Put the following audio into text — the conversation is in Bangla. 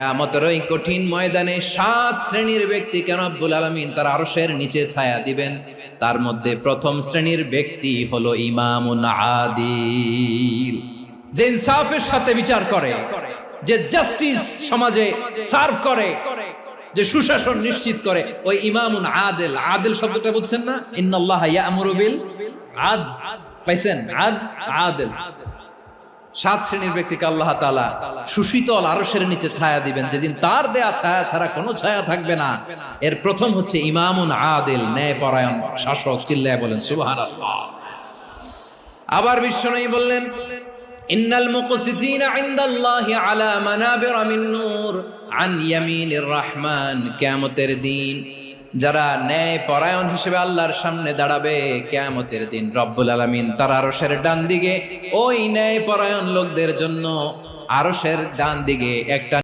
কিয়ামতের ওই কঠিন ময়দানে 7 শ্রেণীর ব্যক্তিকে রব্বুল আলামিন তার আরশের নিচে ছায়া দিবেন। তার মধ্যে প্রথম শ্রেণীর ব্যক্তি হলো ইমামুন আদিল, যে ইনসাফের সাথে বিচার করে, যে জাস্টিস সমাজে সার্ভ করে, যে সুশাসন নিশ্চিত করে, ওই ইমামুন আদিল। আদিল শব্দটা বুঝছেন না? ইন্নাল্লাহা ইয়া'মুরু বিল আদল, পাইছেন? আদিল। 7 শ্রেণীর ব্যক্তিকে আল্লাহ তাআলা সুশীতল আরশের নিচে ছায়া দিবেন, যেদিন তার দেয়া ছায়া ছাড়া কোনো ছায়া থাকবে না। এর প্রথম হচ্ছে ইমামুন আদিল, ন্যায়পরায়ণ শাসক। চিল্লায় বলেন সুবহানাল্লাহ। আবার বিশ্বনবী বললেন, ইন্নাল মুকসিতিনা ইনদাল্লাহি আলা মানাবিরা মিন নূর আন ইয়ামিনির রহমান। কিয়ামতের দিন যারা ন্যায় পরায়ণ হিসেবে আল্লাহর সামনে দাঁড়াবে, কিয়ামতের দিন রব্বুল আলামিন তার আরশের ডান দিকে ওই ন্যায় পরায়ণ লোকদের জন্য আরশের ডান দিকে একটা